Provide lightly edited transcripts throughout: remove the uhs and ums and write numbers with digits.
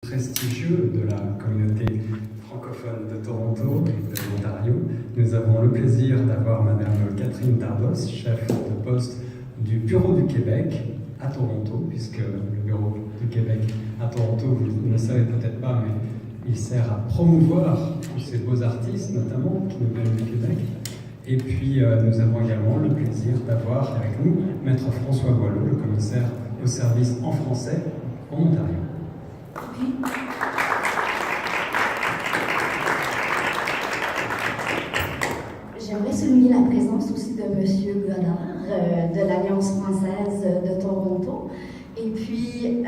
prestigieux de la communauté francophone de Toronto et de l'Ontario. Nous avons le plaisir d'avoir Madame Catherine Dardos, chef de poste du Bureau du Québec à Toronto, puisque le Bureau du Québec à Toronto, vous ne le savez peut-être pas, mais il sert à promouvoir tous ces beaux artistes, notamment, qui nous viennent du Québec. Et puis, nous avons également le plaisir d'avoir avec nous Maître François Boileau, le commissaire au service en français en Ontario. J'aimerais souligner la présence aussi de M. Godard de l'Alliance française de Toronto. Et puis,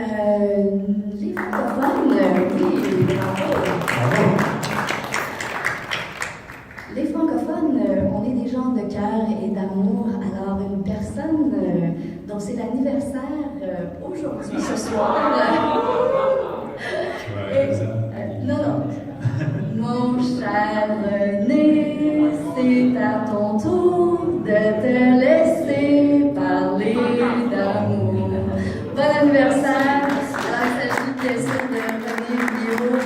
les francophones, oui, bravo. Les francophones, on est des gens de cœur et d'amour. Alors, une personne dont c'est l'anniversaire aujourd'hui, ce soir. Non. Mon cher René, c'est à ton tour de te laisser parler d'amour. Bon anniversaire! Alors, il s'agit bien sûr de René Guillaume,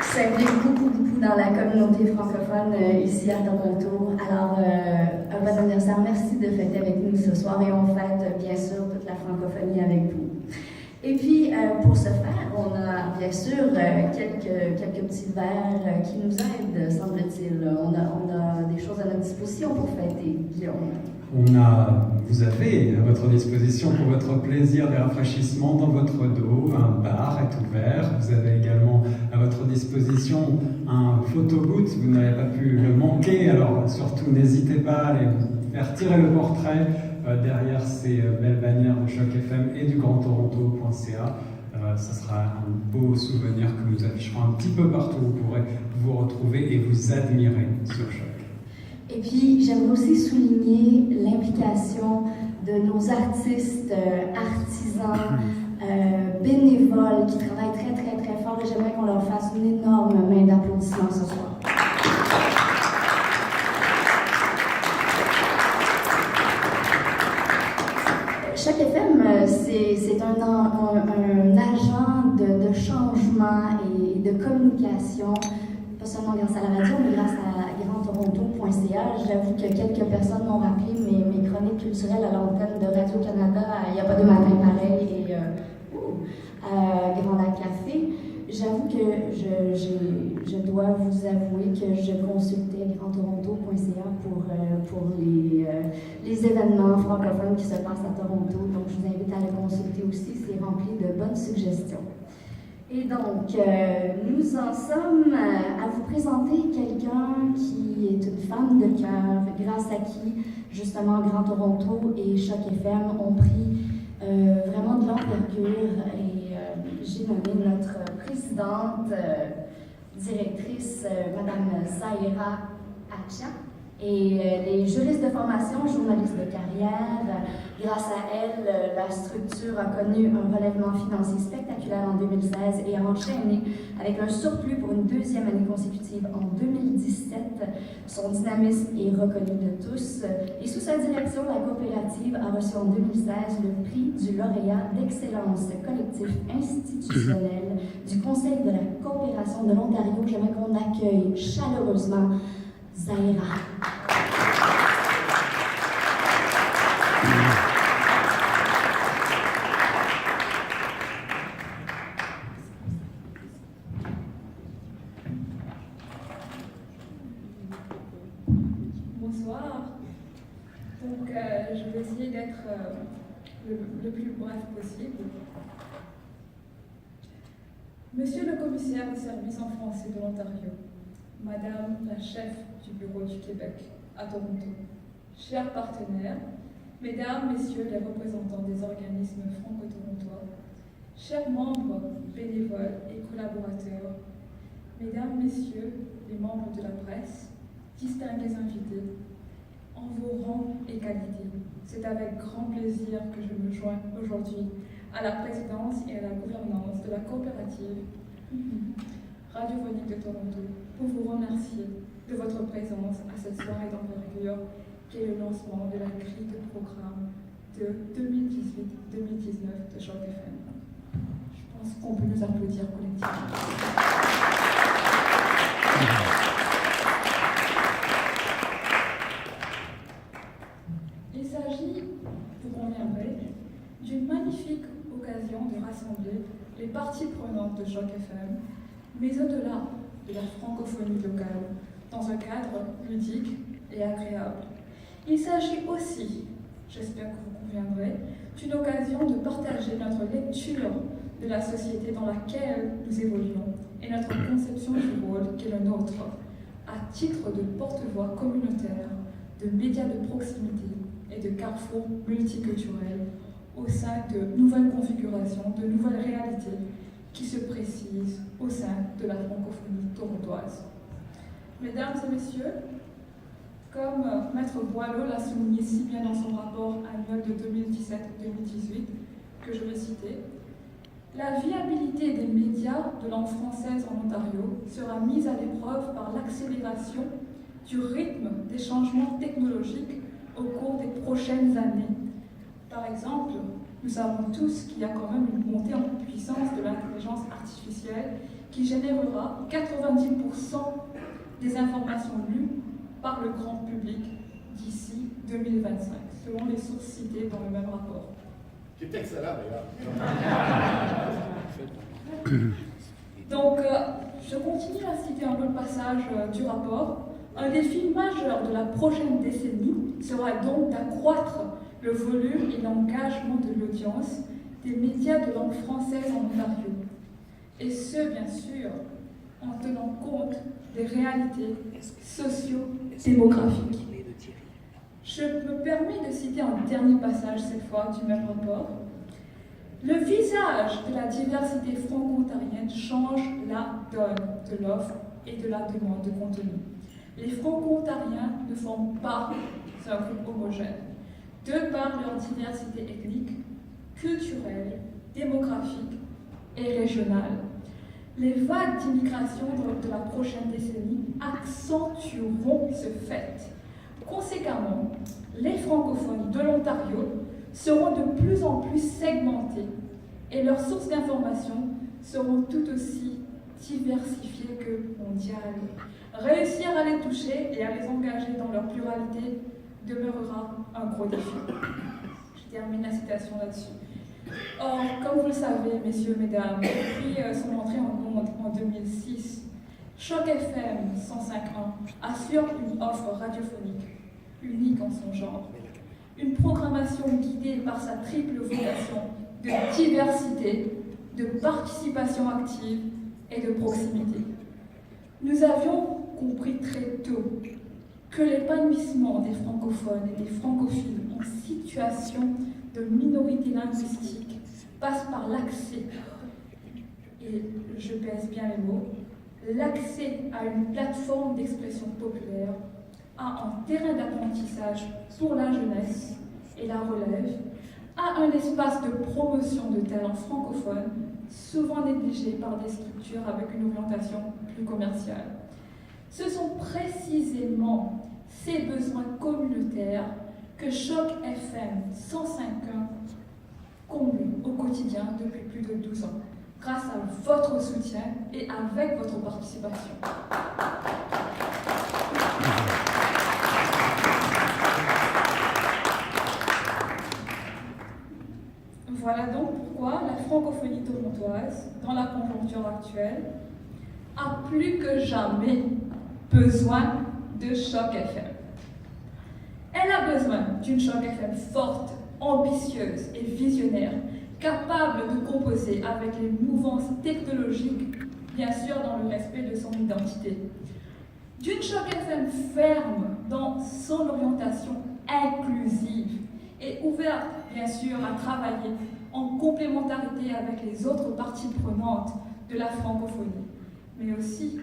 qui s'implique beaucoup dans la communauté francophone ici à Toronto. Alors, un bon anniversaire. Merci de fêter avec nous ce soir et on fête bien sûr toute la francophonie avec vous. Et puis, pour ce faire, on a bien sûr quelques petits verres qui nous aident, semble-t-il. On a des choses à notre disposition pour fêter, Guillaume. Vous avez à votre disposition pour votre plaisir des rafraîchissements dans votre dos, un bar est ouvert. Vous avez également à votre disposition un photoboot, vous n'avez pas pu le manquer, alors surtout n'hésitez pas à aller faire tirer le portrait derrière ces belles bannières de Choc FM et du grandtoronto.ca. Ce sera un beau souvenir que nous afficherons un petit peu partout. Vous pourrez vous retrouver et vous admirer sur Choc. Et puis, j'aimerais aussi souligner l'implication de nos artistes, artisans, bénévoles qui travaillent très, très, très fort et j'aimerais qu'on leur fasse une énorme main d'applaudissement ce soir. Choc FM, c'est un agent de changement et de communication, pas seulement grâce à la radio, mais grâce à grandtoronto.ca. J'avoue que quelques personnes m'ont rappelé mes chroniques culturelles à l'antenne de Radio-Canada. Il n'y a pas de matin pareil et Grand Lac Café. J'avoue que je dois vous avouer que je consultais grandtoronto.ca pour les événements francophones qui se passent à Toronto. Donc, je vous invite à le consulter aussi. C'est rempli de bonnes suggestions. Et donc, nous en sommes à vous présenter quelqu'un qui est une femme de cœur, grâce à qui, justement, Grand Toronto et Choc FM ont pris vraiment de l'envergure. Et j'ai nommé notre présidente, directrice, Madame Zahira Achia, et les juristes de formation, journalistes de carrière. Grâce à elle, la structure a connu un relèvement financier spectaculaire en 2016 et a enchaîné avec un surplus pour une deuxième année consécutive en 2017. Son dynamisme est reconnu de tous et sous sa direction, la coopérative a reçu en 2016 le prix du lauréat d'excellence collectif institutionnel du Conseil de la coopération de l'Ontario. J'aimerais qu'on accueille chaleureusement Zahira. Bonsoir. Donc, je vais essayer d'être le plus bref possible. Monsieur le commissaire au service en français de l'Ontario, Madame la chef du Bureau du Québec à Toronto, chers partenaires, Mesdames, Messieurs les représentants des organismes franco-torontois, chers membres, bénévoles et collaborateurs, Mesdames, Messieurs les membres de la presse, distingués invités, en vos rangs et qualités, c'est avec grand plaisir que je me joins aujourd'hui à la présidence et à la gouvernance de la coopérative radiophonique de Toronto pour vous remercier de votre présence à cette soirée d'envergure qui est le lancement de la grille de programme de 2018-2019 de Choc FM. Je pense qu'on peut nous applaudir collectivement. Il s'agit, vous conviendrez, d'une magnifique occasion de rassembler les parties prenantes de Choc FM, mais au-delà de la francophonie locale, dans un cadre ludique et agréable. Il s'agit aussi, j'espère que vous conviendrez, d'une occasion de partager notre lecture de la société dans laquelle nous évoluons et notre conception du rôle qui est le nôtre, à titre de porte-voix communautaire, de médias de proximité et de carrefour multiculturel au sein de nouvelles configurations, de nouvelles réalités qui se précisent au sein de la francophonie torontoise. Mesdames et messieurs, comme Maître Boileau l'a souligné si bien dans son rapport annuel de 2017-2018, que je vais citer, la viabilité des médias de langue française en Ontario sera mise à l'épreuve par l'accélération du rythme des changements technologiques au cours des prochaines années. Par exemple, nous savons tous qu'il y a quand même une montée en puissance de l'intelligence artificielle qui générera 90% des informations lues par le grand public d'ici 2025, selon les sources citées dans le même rapport. Qui est excellent d'ailleurs. Donc, je continue à citer un peu le passage du rapport. Un défi majeur de la prochaine décennie sera donc d'accroître le volume et l'engagement de l'audience des médias de langue française en Ontario. Et ce, bien sûr, en tenant compte des réalités socio-démographiques. Je me permets de citer un dernier passage, cette fois, du même rapport. Le visage de la diversité franco-ontarienne change la donne de l'offre et de la demande de contenu. Les franco-ontariens ne forment pas un groupe homogène, de par leur diversité ethnique, culturelle, démographique et régionale. Les vagues d'immigration de la prochaine décennie accentueront ce fait. Conséquemment, les francophonies de l'Ontario seront de plus en plus segmentées et leurs sources d'information seront tout aussi diversifiées que mondiales. Réussir à les toucher et à les engager dans leur pluralité demeurera un gros défi. Je termine la citation là-dessus. Or, comme vous le savez, messieurs, mesdames, depuis son entrée en ondes en 2006, Choc FM 105.1 assure une offre radiophonique unique en son genre, une programmation guidée par sa triple vocation de diversité, de participation active et de proximité. Nous avions compris très tôt que l'épanouissement des francophones et des francophiles en situation de minorité linguistique passe par l'accès, et je pèse bien les mots, l'accès à une plateforme d'expression populaire, à un terrain d'apprentissage pour la jeunesse et la relève, à un espace de promotion de talents francophones, souvent négligés par des structures avec une orientation plus commerciale. Ce sont précisément ces besoins communautaires que Choc FM 105.1 comble au quotidien depuis plus de 12 ans, grâce à votre soutien et avec votre participation. Voilà donc pourquoi la francophonie torontoise, dans la conjoncture actuelle, a plus que jamais besoin de Choc FM. Elle a besoin d'une Choc FM forte, ambitieuse et visionnaire, capable de composer avec les mouvances technologiques, bien sûr dans le respect de son identité. D'une Choc FM ferme dans son orientation inclusive et ouverte, bien sûr, à travailler en complémentarité avec les autres parties prenantes de la francophonie, mais aussi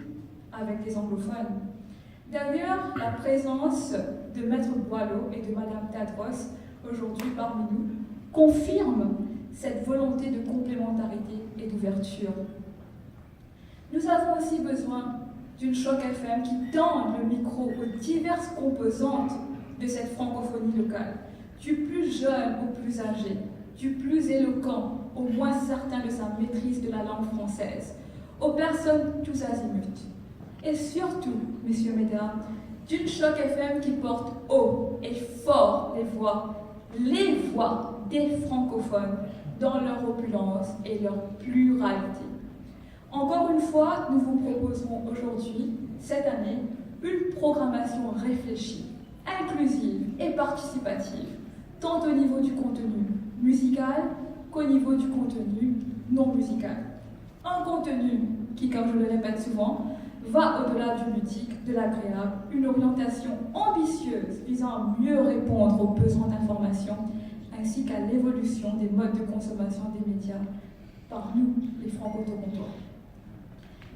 avec des anglophones. D'ailleurs, la présence de Maître Boileau et de Madame Tadros, aujourd'hui parmi nous, confirme cette volonté de complémentarité et d'ouverture. Nous avons aussi besoin d'une Choc FM qui tende le micro aux diverses composantes de cette francophonie locale, du plus jeune au plus âgé, du plus éloquent au moins certain de sa maîtrise de la langue française, aux personnes tous azimuts. Et surtout, messieurs, mesdames, d'une Choc FM qui porte haut et fort les voix des francophones dans leur opulence et leur pluralité. Encore une fois, nous vous proposerons aujourd'hui, cette année, une programmation réfléchie, inclusive et participative, tant au niveau du contenu musical qu'au niveau du contenu non musical. Un contenu qui, comme je le répète souvent, va au-delà du ludique, de l'agréable, une orientation ambitieuse visant à mieux répondre aux besoins d'information ainsi qu'à l'évolution des modes de consommation des médias par nous, les franco-torontois.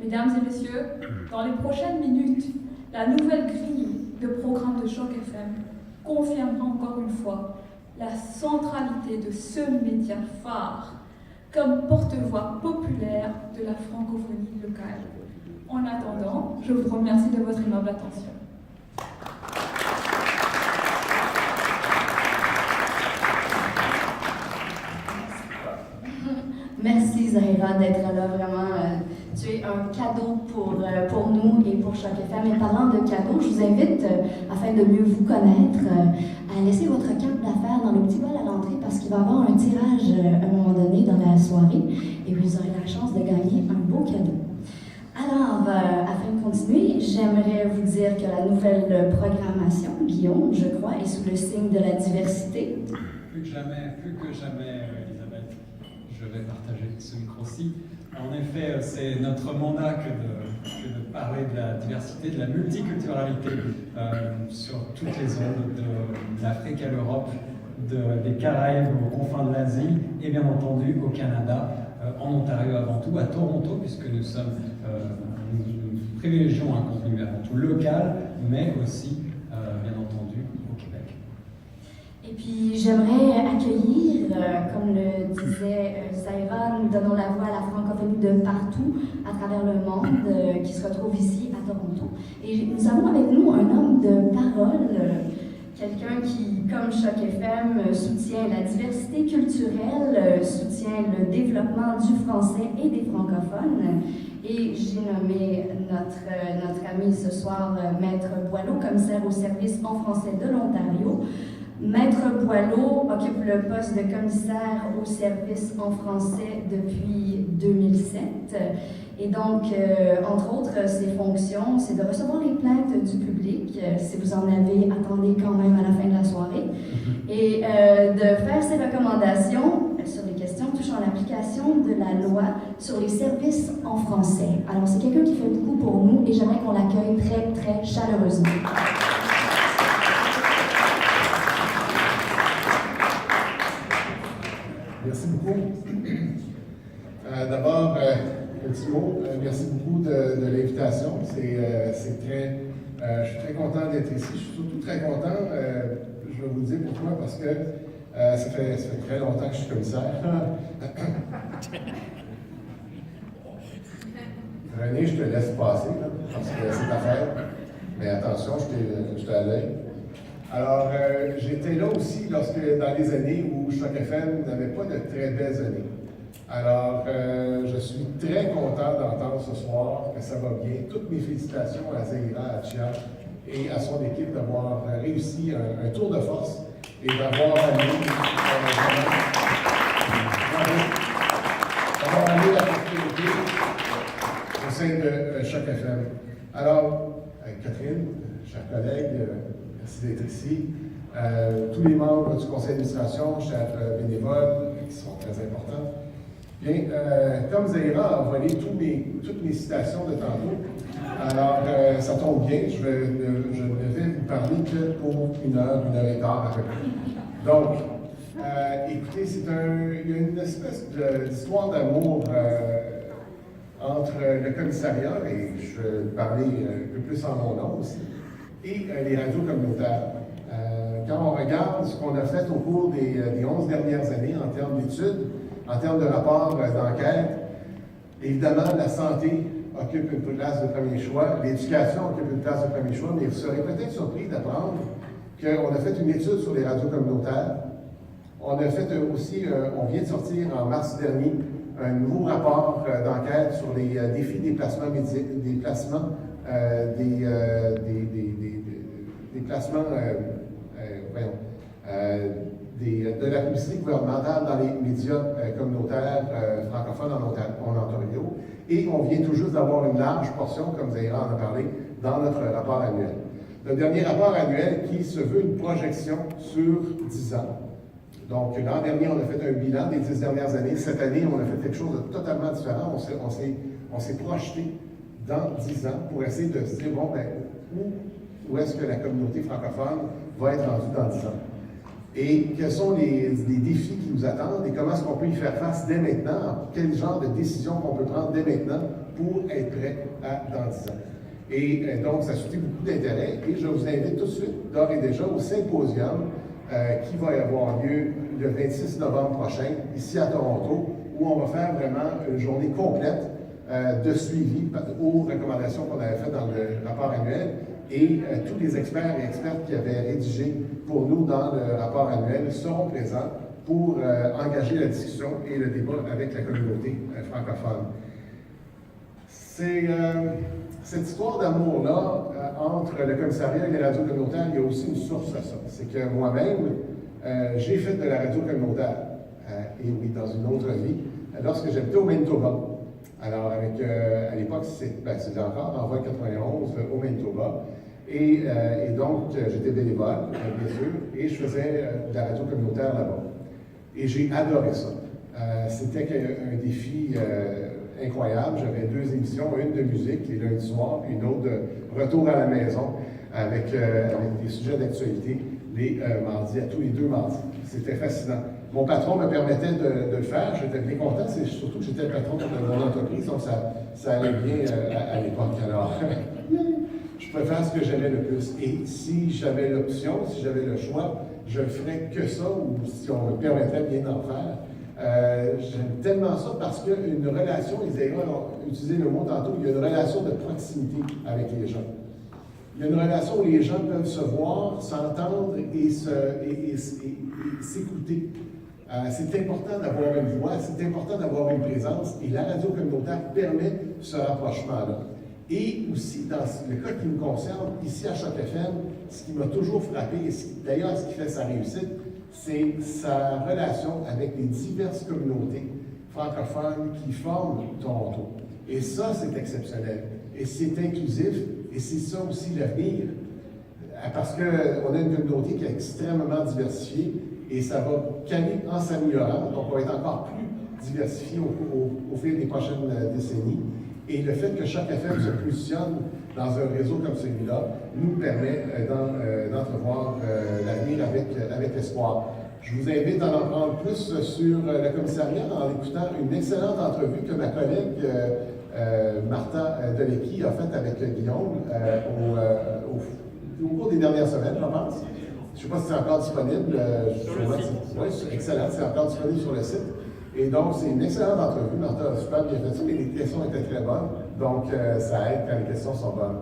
Mesdames et messieurs, dans les prochaines minutes, la nouvelle grille de programme de Choc FM confirmera encore une fois la centralité de ce média phare comme porte-voix populaire de la francophonie locale. En attendant, je vous remercie de votre aimable attention. Merci Zahira d'être là, vraiment. Tu es un cadeau pour nous et pour Choc FM. Et parlant de cadeaux, je vous invite, afin de mieux vous connaître, à laisser votre carte d'affaires dans le petit bol à l'entrée parce qu'il va y avoir un tirage à un moment donné dans la soirée et vous aurez la chance de gagner un beau cadeau. Alors, afin de continuer, j'aimerais vous dire que la nouvelle programmation, Guillaume, je crois, est sous le signe de la diversité. Plus que jamais, Elisabeth, je vais partager ce micro-ci. En effet, c'est notre mandat que de parler de la diversité, de la multiculturalité sur toutes les zones, de l'Afrique à l'Europe, des Caraïbes aux confins de l'Asie et bien entendu au Canada, en Ontario avant tout, à Toronto, puisque nous privilégions un contenu avant tout local, mais aussi, bien entendu, au Québec. Et puis, j'aimerais accueillir, comme le disait Zahira, nous donnons la voix à la francophonie de partout à travers le monde qui se retrouve ici à Toronto. Et nous avons avec nous un homme de parole, quelqu'un qui, comme Choc FM, soutient la diversité culturelle, soutient le développement du français et des francophones. Et j'ai nommé notre ami ce soir, Maître Boileau, commissaire au service en français de l'Ontario. Maître Boileau occupe le poste de commissaire au service en français depuis 2007. Et donc, entre autres, ses fonctions, c'est de recevoir les plaintes du public, si vous en avez, attendez quand même à la fin de la soirée, et de faire ses recommandations sur les questions touchant l'application de la loi sur les services en français. Alors, c'est quelqu'un qui fait beaucoup pour nous et j'aimerais qu'on l'accueille très, très chaleureusement. Merci beaucoup. D'abord, un petit mot. Merci beaucoup de l'invitation. C'est très. Je suis très content d'être ici. Je suis surtout très content. Je vais vous dire pourquoi, parce que ça fait très longtemps que je suis commissaire. René, je te laisse passer, là, parce que c'est ta fête. Mais attention, je t'ai à l'œil. Alors, j'étais là aussi dans les années où Choc FM n'avait pas de très belles années. Alors, je suis très content d'entendre ce soir que ça va bien. Toutes mes félicitations à Zahira, à Chia et à son équipe d'avoir réussi un tour de force et d'avoir amené la propriété au sein de Choc FM. Alors, Catherine, chers collègues, merci d'être ici. Tous les membres du conseil d'administration, chers bénévoles, qui sont très importants. Bien, comme Zahira a envoyé toutes mes citations de tantôt, alors ça tombe bien, je ne vais vous parler que pour une heure et quart à peu près. Donc, écoutez, il y a une espèce d'histoire d'amour entre le commissariat, et je vais parler un peu plus en mon nom aussi, et les radios communautaires. Quand on regarde ce qu'on a fait au cours des 11 dernières années en termes d'études, en termes de rapports d'enquête, évidemment, la santé occupe une place de premier choix, l'éducation occupe une place de premier choix, mais vous serez peut-être surpris d'apprendre qu'on a fait une étude sur les radios communautaires On a fait aussi, on vient de sortir en mars dernier, un nouveau rapport d'enquête sur les défis des placements de la publicité gouvernementale dans les médias communautaires francophones en Ontario. Et on vient tout juste d'avoir une large portion, comme Zahira en a parlé, dans notre rapport annuel. Le dernier rapport annuel qui se veut une projection sur 10 ans. Donc, l'an dernier, on a fait un bilan des 10 dernières années. Cette année, on a fait quelque chose de totalement différent. On s'est projeté dans 10 ans pour essayer de se dire, bon, ben, où est-ce que la communauté francophone va être rendue dans 10 ans? Et quels sont les défis qui nous attendent et comment est-ce qu'on peut y faire face dès maintenant? Quel genre de décision qu'on peut prendre dès maintenant pour être prêt dans 10 ans? Et donc, ça suscite beaucoup d'intérêt et je vous invite tout de suite, d'ores et déjà, au symposium qui va y avoir lieu le 26 novembre prochain, ici à Toronto, où on va faire vraiment une journée complète de suivi aux recommandations qu'on avait faites dans le rapport annuel. Et tous les experts et expertes qui avaient rédigé pour nous dans le rapport annuel seront présents pour engager la discussion et le débat avec la communauté francophone. Cette histoire d'amour-là, entre le commissariat et les radios communautaires, il y a aussi une source à ça. C'est que moi-même, j'ai fait de la radio communautaire, et oui, dans une autre vie, lorsque j'habitais au Manitoba. Alors, à l'époque, c'était encore en 91 au Manitoba. Et donc, j'étais bénévole, bien sûr, et je faisais de la radio communautaire là-bas. Et j'ai adoré ça. C'était un défi incroyable. J'avais 2 émissions, une de musique les lundis soirs, puis une autre de retour à la maison avec des sujets d'actualité les mardis, à tous les 2 mardis. C'était fascinant. Mon patron me permettait de le faire. J'étais bien content. C'est surtout que j'étais le patron de mon entreprise, donc ça allait bien à l'époque. Alors, je pouvais faire ce que j'aimais le plus. Et si j'avais l'option, si j'avais le choix, je ne ferais que ça, ou si on me permettrait bien d'en faire. J'aime tellement ça parce qu'il y a une relation, ils ont utilisé le mot tantôt, il y a une relation de proximité avec les gens. Il y a une relation où les gens peuvent se voir, s'entendre et s'écouter. C'est important d'avoir une voix, c'est important d'avoir une présence, et la radio communautaire permet ce rapprochement-là. Et aussi, dans le cas qui me concerne, ici à Choc FM, ce qui m'a toujours frappé, et d'ailleurs ce qui fait sa réussite, c'est sa relation avec les diverses communautés francophones qui forment Toronto. Et ça, c'est exceptionnel. Et c'est inclusif, et c'est ça aussi l'avenir. Parce qu'on a une communauté qui est extrêmement diversifiée, et ça va caler en s'améliorant, donc on va être encore plus diversifié au fil des prochaines décennies. Et le fait que chaque FM se positionne dans un réseau comme celui-là nous permet d'entrevoir l'avenir avec espoir. Je vous invite à en prendre plus sur le commissariat en écoutant une excellente entrevue que ma collègue Martha Delecki a faite avec Guillaume au cours des dernières semaines, je pense. Je ne sais pas si c'est encore disponible sur le site. Oui, c'est excellent, c'est encore disponible sur le site. Et donc, c'est une excellente entrevue. Martha a super bien fait ça, mais les questions étaient très bonnes. Donc, ça aide quand les questions sont bonnes.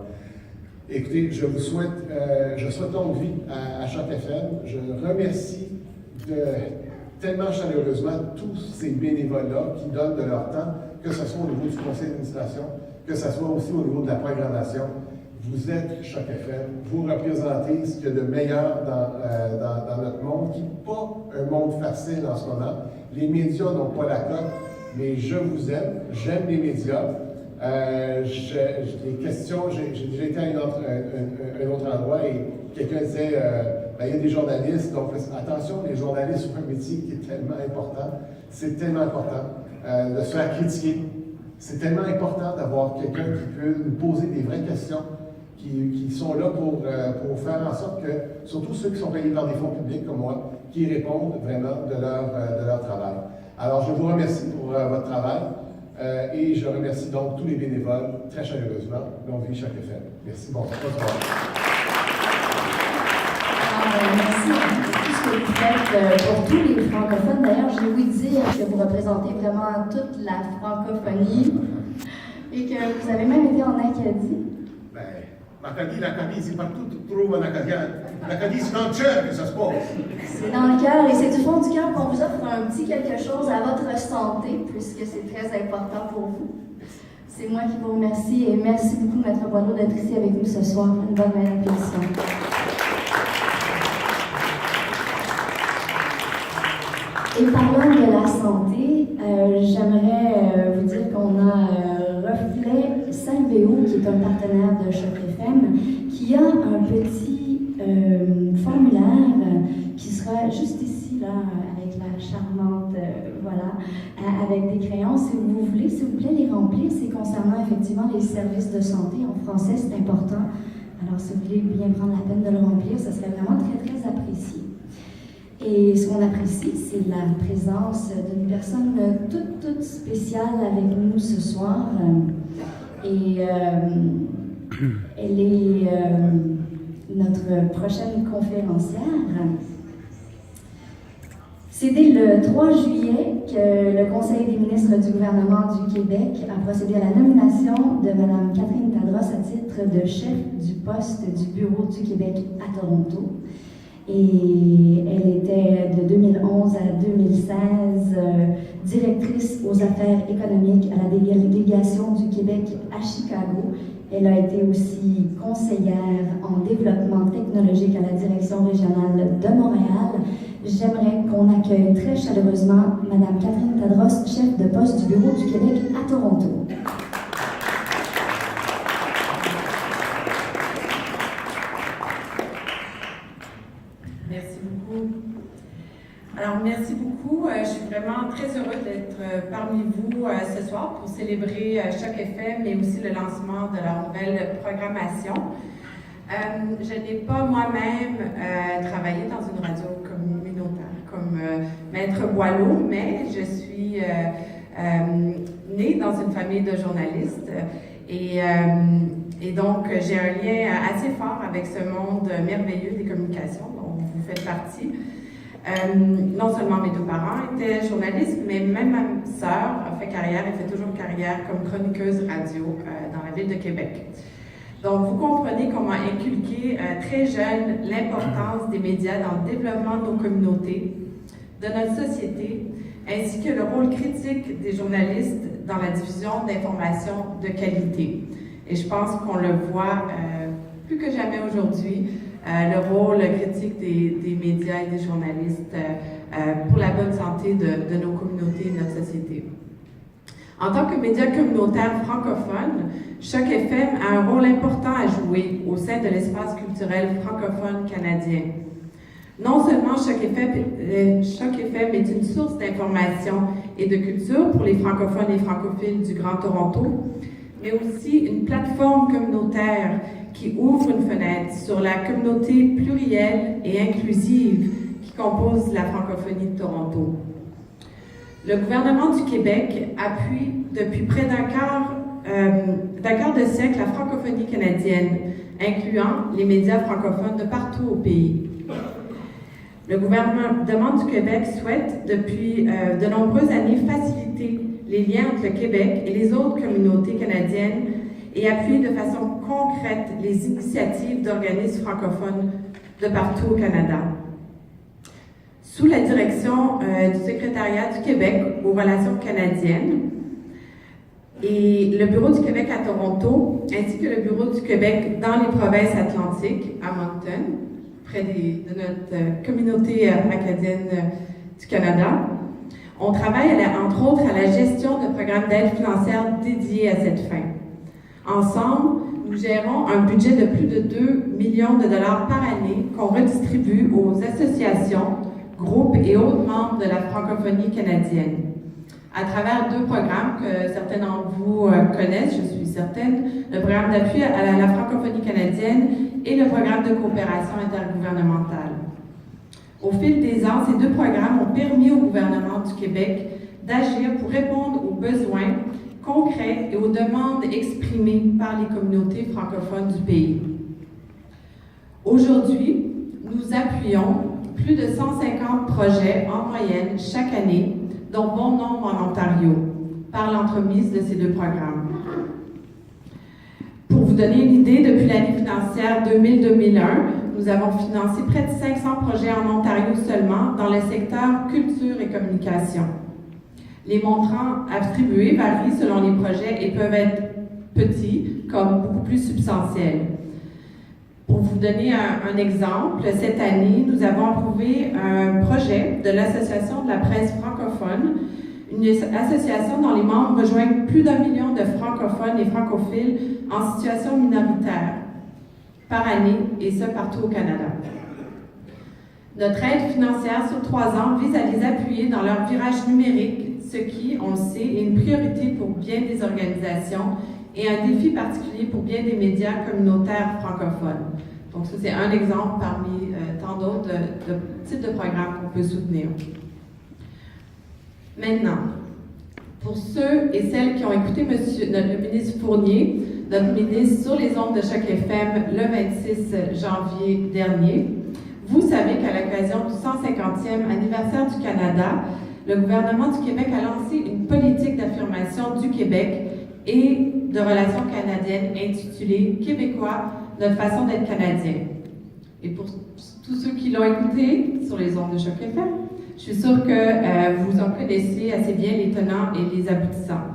Écoutez, je souhaite longue vie à Choc FM. Je remercie tellement chaleureusement tous ces bénévoles-là qui donnent de leur temps, que ce soit au niveau du conseil d'administration, que ce soit aussi au niveau de la programmation. Vous êtes Choc FM, vous représentez ce qu'il y a de meilleur dans notre monde, qui n'est pas un monde facile en ce moment. Les médias n'ont pas la cote, mais je vous aime, j'aime les médias. Les questions, j'ai déjà été à un autre endroit et quelqu'un disait, il y a des journalistes, donc attention, les journalistes ont un métier qui est tellement important. C'est tellement important de se faire critiquer. C'est tellement important d'avoir quelqu'un qui peut nous poser des vraies questions, qui sont là pour faire en sorte que, surtout ceux qui sont payés par des fonds publics comme moi, qui répondent vraiment de leur travail. Alors, je vous remercie pour votre travail et je remercie donc tous les bénévoles très chaleureusement. Longue vie Choc FM. Merci, bonsoir. Merci pour tout ce que vous faites pour tous les francophones. D'ailleurs, j'ai ouï dire que vous représentez vraiment toute la francophonie et que vous avez même été en Acadie. l'Acadie, c'est partout, tu trouves un Acadien. L'Acadie, c'est dans le cœur que ça se passe. C'est dans le cœur et c'est du fond du cœur qu'on vous offre un petit quelque chose à votre santé, puisque c'est très important pour vous. C'est moi qui vous remercie et merci beaucoup, Maître Boileau, d'être ici avec nous ce soir. Une bonne main d'applaudissements. Et parlant de la santé, j'aimerais vous dire qu'on a Reflet Salvéo, qui est un partenaire de Choc FM, qui a un petit formulaire qui sera juste ici, là, avec la charmante, voilà, avec des crayons. Si vous voulez, s'il vous plaît, les remplir. C'est concernant effectivement les services de santé. En français, c'est important. Alors, si vous voulez bien prendre la peine de le remplir, ça serait vraiment très, très apprécié. Et ce qu'on apprécie, c'est la présence d'une personne toute spéciale avec nous ce soir. Et elle est notre prochaine conférencière. C'est dès le 3 juillet que le Conseil des ministres du gouvernement du Québec a procédé à la nomination de Mme Catherine Tadros à titre de chef du poste du Bureau du Québec à Toronto. Et elle était de 2011 à 2016 directrice aux affaires économiques à la délégation du Québec à Chicago. Elle a été aussi conseillère en développement technologique à la direction régionale de Montréal. J'aimerais qu'on accueille très chaleureusement Mme Catherine Tadros, chef de poste du Bureau du Québec à Toronto. Merci beaucoup. Alors, merci beaucoup. Je suis vraiment très heureuse d'être parmi vous ce soir pour célébrer Choc FM, mais aussi le lancement de leur nouvelle programmation. Je n'ai pas moi-même travaillé dans une radio communautaire comme Maître Boileau, mais je suis née dans une famille de journalistes et donc j'ai un lien assez fort avec ce monde merveilleux des communications dont vous faites partie. Non seulement mes deux parents étaient journalistes, mais même ma sœur a fait carrière et fait toujours carrière comme chroniqueuse radio dans la ville de Québec. Donc, vous comprenez qu'on m'a inculqué très jeune l'importance des médias dans le développement de nos communautés, de notre société, ainsi que le rôle critique des journalistes dans la diffusion d'informations de qualité. Et je pense qu'on le voit plus que jamais aujourd'hui, le rôle critique des médias et des journalistes pour la bonne santé de nos communautés et de notre société. En tant que média communautaire francophone, Choc FM a un rôle important à jouer au sein de l'espace culturel francophone canadien. Non seulement Choc FM est une source d'information et de culture pour les francophones et francophiles du Grand Toronto, mais aussi une plateforme communautaire qui ouvre une fenêtre sur la communauté plurielle et inclusive qui compose la francophonie de Toronto. Le gouvernement du Québec appuie depuis près d'un quart de siècle la francophonie canadienne, incluant les médias francophones de partout au pays. Le gouvernement du Québec souhaite depuis de nombreuses années faciliter les liens entre le Québec et les autres communautés canadiennes et appuie de façon concrète les initiatives d'organismes francophones de partout au Canada. Sous la direction du Secrétariat du Québec aux relations canadiennes et le Bureau du Québec à Toronto, ainsi que le Bureau du Québec dans les provinces atlantiques, à Moncton, près de notre communauté acadienne du Canada, on travaille entre autres à la gestion de programmes d'aide financière dédiés à cette fin. Ensemble, nous gérons un budget de plus de 2 millions de dollars par année qu'on redistribue aux associations, groupes et autres membres de la francophonie canadienne. À travers 2 programmes que certains d'entre vous connaissent, je suis certaine, le programme d'appui à la francophonie canadienne et le programme de coopération intergouvernementale. Au fil des ans, ces 2 programmes ont permis au gouvernement du Québec d'agir pour répondre aux besoins concrets et aux demandes exprimées par les communautés francophones du pays. Aujourd'hui, nous appuyons plus de 150 projets en moyenne chaque année, dont bon nombre en Ontario, par l'entremise de ces 2 programmes. Pour vous vous donner une idée, depuis l'année financière 2000-2001, nous avons financé près de 500 projets en Ontario seulement dans le secteur culture et communication. Les montants attribués varient selon les projets et peuvent être petits comme beaucoup plus substantiels. Pour vous donner un exemple, cette année, nous avons approuvé un projet de l'Association de la presse francophone, une association dont les membres rejoignent plus d'1 million de francophones et francophiles en situation minoritaire par année, et ce partout au Canada. Notre aide financière sur 3 ans vise à les appuyer dans leur virage numérique, ce qui, on le sait, est une priorité pour bien des organisations et un défi particulier pour bien des médias communautaires francophones. Donc ça, c'est un exemple parmi tant d'autres de types de programmes qu'on peut soutenir. Maintenant, pour ceux et celles qui ont écouté notre ministre Fournier, notre ministre sur les ondes de Choc FM le 26 janvier dernier, vous savez qu'à l'occasion du 150e anniversaire du Canada, le gouvernement du Québec a lancé une politique d'affirmation du Québec et de relations canadiennes intitulée « Québécois, notre façon d'être canadien ». Et pour tous ceux qui l'ont écouté sur les ondes de Choc FM, je suis sûre que vous en connaissez assez bien les tenants et les aboutissants.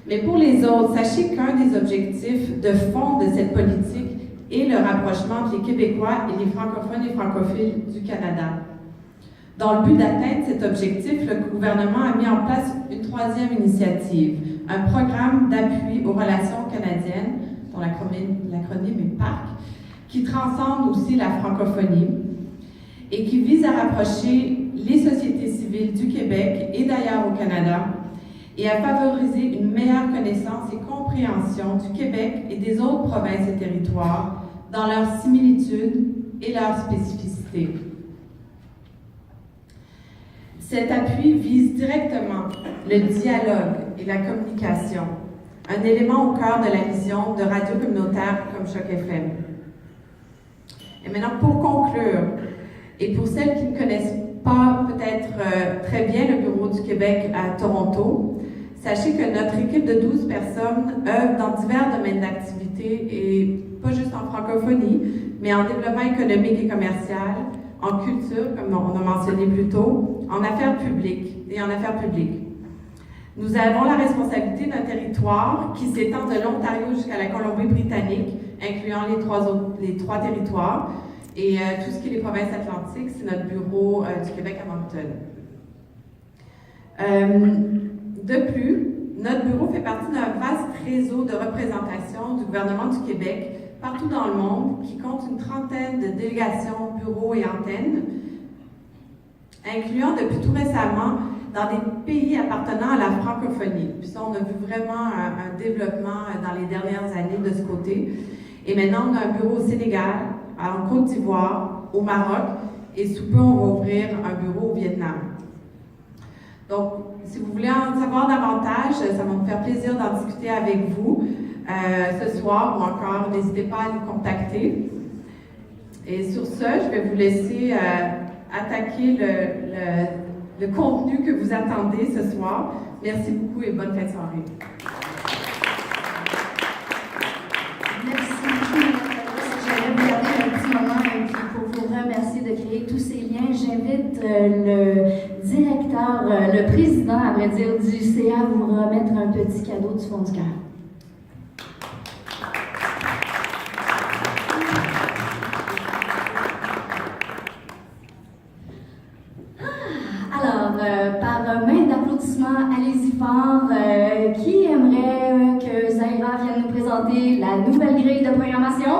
Mais pour les autres, sachez qu'un des objectifs de fond de cette politique est le rapprochement entre les Québécois et les francophones et francophiles du Canada. Dans le but d'atteindre cet objectif, le gouvernement a mis en place une 3e initiative, un programme d'appui aux relations canadiennes, dont l'acronyme est PARC, qui transcende aussi la francophonie et qui vise à rapprocher les sociétés civiles du Québec et d'ailleurs au Canada et à favoriser une meilleure connaissance et compréhension du Québec et des autres provinces et territoires dans leurs similitudes et leurs spécificités. Cet appui vise directement le dialogue et la communication, un élément au cœur de la mission de radio communautaire comme Choc FM. Et maintenant, pour conclure, et pour celles qui ne connaissent pas peut-être très bien le Bureau du Québec à Toronto, sachez que notre équipe de 12 personnes œuvre dans divers domaines d'activité, et pas juste en francophonie, mais en développement économique et commercial, en culture, comme on a mentionné plus tôt, en affaires publiques et en affaires publiques. Nous avons la responsabilité d'un territoire qui s'étend de l'Ontario jusqu'à la Colombie-Britannique, incluant les trois territoires, et tout ce qui est les provinces atlantiques, c'est notre bureau du Québec à Moncton. De plus, notre bureau fait partie d'un vaste réseau de représentation du gouvernement du Québec partout dans le monde, qui compte une trentaine de délégations, bureaux et antennes, incluant depuis tout récemment dans des pays appartenant à la francophonie. Puis ça, on a vu vraiment un développement dans les dernières années de ce côté. Et maintenant, on a un bureau au Sénégal, en Côte d'Ivoire, au Maroc, et sous peu, on va ouvrir un bureau au Vietnam. Donc, si vous voulez en savoir davantage, ça va me faire plaisir d'en discuter avec vous ce soir ou encore, n'hésitez pas à nous contacter. Et sur ce, je vais vous laisser attaquer le contenu que vous attendez ce soir. Merci beaucoup et bonne fin de soirée. Merci beaucoup. J'aimerais vous garder un petit moment pour vous remercier de créer tous ces liens. J'invite le directeur, le président, à vrai dire, du CA à vous remettre un petit cadeau du fond du cœur. Par main d'applaudissements, allez-y fort. Qui aimerait que Zaira vienne nous présenter la nouvelle grille de programmation?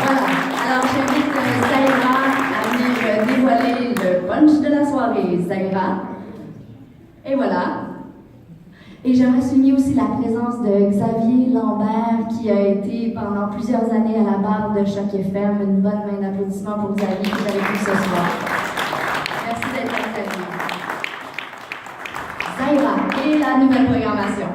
Voilà. Alors, j'invite Zaira à venir dévoiler le punch de la soirée. Zaira. Et voilà. Et j'aimerais souligner aussi la présence de Xavier Lambert, qui a été pendant plusieurs années à la barre de Choc FM. Une bonne main d'applaudissements pour Xavier qui est avec nous ce soir. Merci d'être là, Xavier. Zaira et la nouvelle programmation.